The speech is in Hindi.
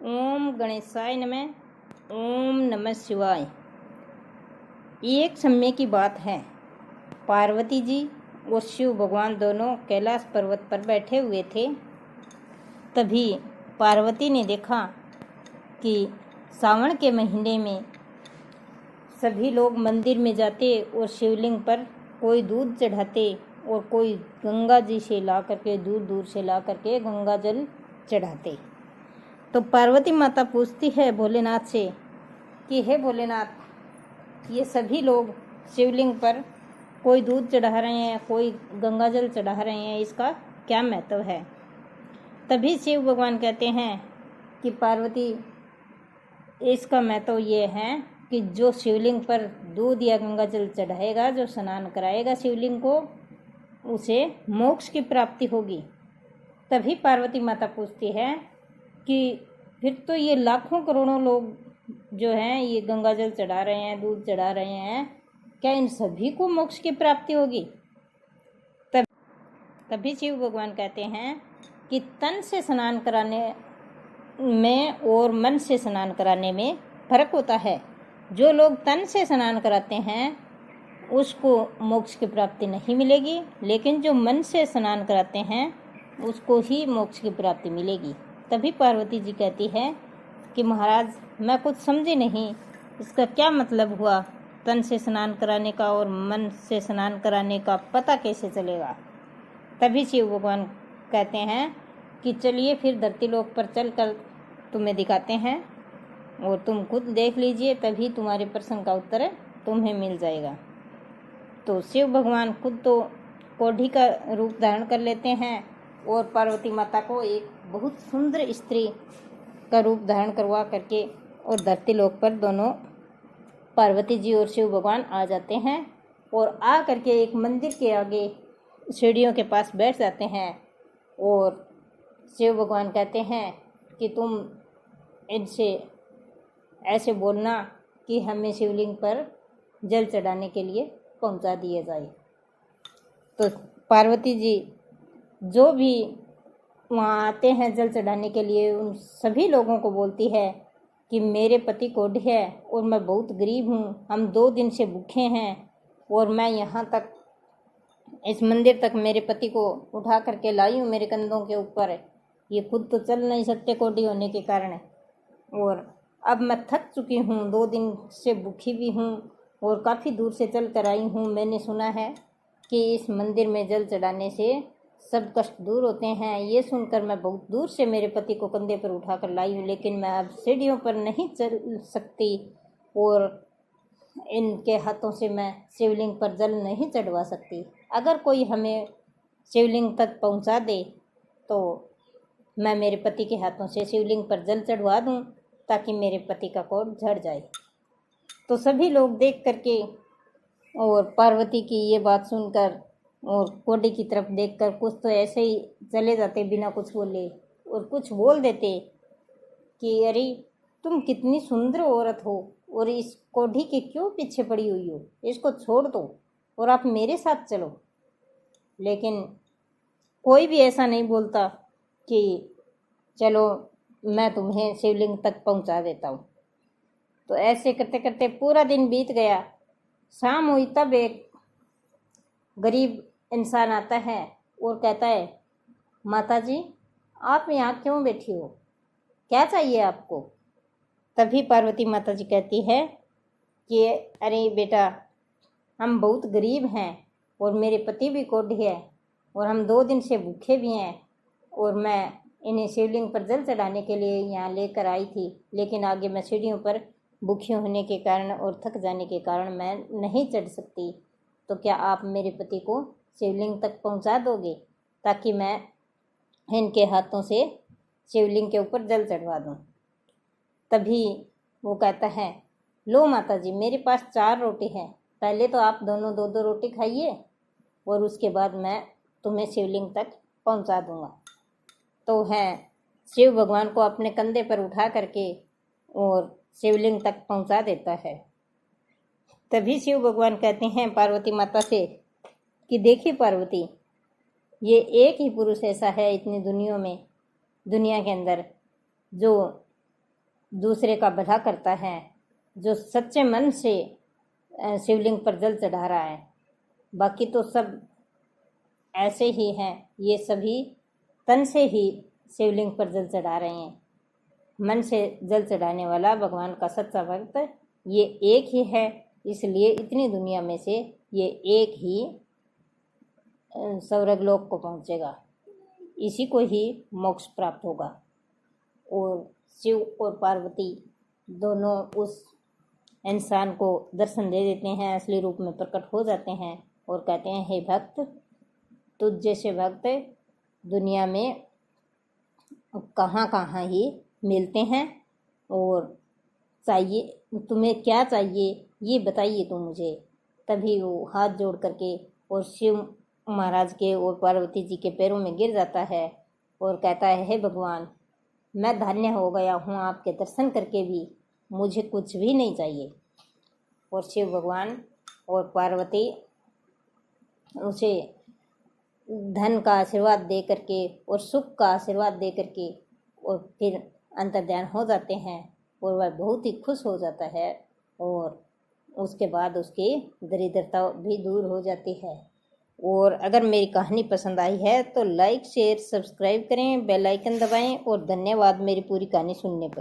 ओम गणेशाय नमः। ओम नमः शिवाय। एक समय की बात है, पार्वती जी और शिव भगवान दोनों कैलाश पर्वत पर बैठे हुए थे। तभी पार्वती ने देखा कि सावन के महीने में सभी लोग मंदिर में जाते और शिवलिंग पर कोई दूध चढ़ाते और कोई गंगा जी से ला करके दूर दूर से ला करके गंगा जल चढ़ाते। तो पार्वती माता पूछती है भोलेनाथ से कि हे भोलेनाथ, ये सभी लोग शिवलिंग पर कोई दूध चढ़ा रहे हैं, कोई गंगा जल चढ़ा रहे हैं, इसका क्या महत्व है। तभी शिव भगवान कहते हैं कि पार्वती, इसका महत्व ये है कि जो शिवलिंग पर दूध या गंगा जल चढ़ाएगा, जो स्नान कराएगा शिवलिंग को, उसे मोक्ष की प्राप्ति होगी। तभी पार्वती माता पूछती है कि फिर तो ये लाखों करोड़ों लोग जो हैं ये गंगा जल चढ़ा रहे हैं, दूध चढ़ा रहे हैं, क्या इन सभी को मोक्ष की प्राप्ति होगी। तभी शिव भगवान कहते हैं कि तन से स्नान कराने में और मन से स्नान कराने में फर्क होता है। जो लोग तन से स्नान कराते हैं उसको मोक्ष की प्राप्ति नहीं मिलेगी, लेकिन जो मन से स्नान कराते हैं उसको ही मोक्ष की प्राप्ति मिलेगी। तभी पार्वती जी कहती है कि महाराज, मैं कुछ समझी नहीं, इसका क्या मतलब हुआ। तन से स्नान कराने का और मन से स्नान कराने का पता कैसे चलेगा। तभी शिव भगवान कहते हैं कि चलिए फिर धरती लोक पर चल कर तुम्हें दिखाते हैं और तुम खुद देख लीजिए, तभी तुम्हारे प्रश्न का उत्तर तुम्हें मिल जाएगा। तो शिव भगवान खुद तो कोढ़ी का रूप धारण कर लेते हैं और पार्वती माता को एक बहुत सुंदर स्त्री का रूप धारण करवा करके और धरती लोक पर दोनों पार्वती जी और शिव भगवान आ जाते हैं और आ करके एक मंदिर के आगे सीढ़ियों के पास बैठ जाते हैं। और शिव भगवान कहते हैं कि तुम इनसे ऐसे बोलना कि हमें शिवलिंग पर जल चढ़ाने के लिए पहुंचा दिया जाए। तो पार्वती जी जो भी वहाँ आते हैं जल चढ़ाने के लिए, उन सभी लोगों को बोलती है कि मेरे पति कोढ़ है और मैं बहुत गरीब हूँ, हम 2 दिन से भूखे हैं और मैं यहाँ तक इस मंदिर तक मेरे पति को उठा करके लाई हूँ मेरे कंधों के ऊपर। ये खुद तो चल नहीं सकते कोढ़ी होने के कारण, और अब मैं थक चुकी हूँ, 2 दिन से भूखी भी हूँ और काफ़ी दूर से चल कर आई हूँ। मैंने सुना है कि इस मंदिर में जल चढ़ाने से सब कष्ट दूर होते हैं। ये सुनकर मैं बहुत दूर से मेरे पति को कंधे पर उठा कर लाई हूँ, लेकिन मैं अब सीढ़ियों पर नहीं चल सकती और इनके हाथों से मैं शिवलिंग पर जल नहीं चढ़वा सकती। अगर कोई हमें शिवलिंग तक पहुँचा दे तो मैं मेरे पति के हाथों से शिवलिंग पर जल चढ़वा दूँ ताकि मेरे पति का कोढ़ झड़ जाए। तो सभी लोग देख करके और पार्वती की ये बात सुनकर और कोढ़ी की तरफ देखकर कुछ तो ऐसे ही चले जाते बिना कुछ बोले, और कुछ बोल देते कि अरे तुम कितनी सुंदर औरत हो और इस कोढ़ी के क्यों पीछे पड़ी हुई हो, इसको छोड़ दो और आप मेरे साथ चलो। लेकिन कोई भी ऐसा नहीं बोलता कि चलो मैं तुम्हें शिवलिंग तक पहुंचा देता हूँ। तो ऐसे करते करते पूरा दिन बीत गया। शाम हुई तब एक गरीब इंसान आता है और कहता है, माता जी आप यहाँ क्यों बैठी हो, क्या चाहिए आपको। तभी पार्वती माता जी कहती है कि अरे बेटा, हम बहुत गरीब हैं और मेरे पति भी कोढ़ है और हम 2 दिन से भूखे भी हैं और मैं इन्हें शिवलिंग पर जल चढ़ाने के लिए यहाँ लेकर आई थी, लेकिन आगे मैं सीढ़ियों पर भूखे होने के कारण और थक जाने के कारण मैं नहीं चढ़ सकती। तो क्या आप मेरे पति को शिवलिंग तक पहुंचा दोगे ताकि मैं इनके हाथों से शिवलिंग के ऊपर जल चढ़वा दूं। तभी वो कहता है, लो माता जी, मेरे पास 4 रोटी हैं, पहले तो आप दोनों 2-2 रोटी खाइए और उसके बाद मैं तुम्हें शिवलिंग तक पहुंचा दूंगा। तो है शिव भगवान को अपने कंधे पर उठा करके और शिवलिंग तक पहुंचा देता है। तभी शिव भगवान कहते हैं पार्वती माता से कि देखिए पार्वती, ये एक ही पुरुष ऐसा है इतनी दुनिया के अंदर जो दूसरे का भला करता है, जो सच्चे मन से शिवलिंग पर जल चढ़ा रहा है। बाकी तो सब ऐसे ही हैं, ये सभी तन से ही शिवलिंग पर जल चढ़ा रहे हैं। मन से जल चढ़ाने वाला भगवान का सच्चा भक्त ये एक ही है, इसलिए इतनी दुनिया में से ये एक ही स्वर्गलोक को पहुँचेगा, इसी को ही मोक्ष प्राप्त होगा। और शिव और पार्वती दोनों उस इंसान को दर्शन दे देते हैं, असली रूप में प्रकट हो जाते हैं और कहते हैं, हे भक्त, तुझ जैसे भक्त दुनिया में कहाँ कहाँ ही मिलते हैं, और चाहिए तुम्हें क्या चाहिए ये बताइए तुम मुझे। तभी वो हाथ जोड़ करके और शिव महाराज के और पार्वती जी के पैरों में गिर जाता है और कहता है, हे भगवान, मैं धन्य हो गया हूँ आपके दर्शन करके भी, मुझे कुछ भी नहीं चाहिए। और शिव भगवान और पार्वती उसे धन का आशीर्वाद दे करके और सुख का आशीर्वाद दे करके और फिर अंतर्ध्यान हो जाते हैं और वह बहुत ही खुश हो जाता है, और उसके बाद उसकी दरिद्रता भी दूर हो जाती है। और अगर मेरी कहानी पसंद आई है तो लाइक शेयर सब्सक्राइब करें, बेल आइकन दबाएं, और धन्यवाद मेरी पूरी कहानी सुनने पर।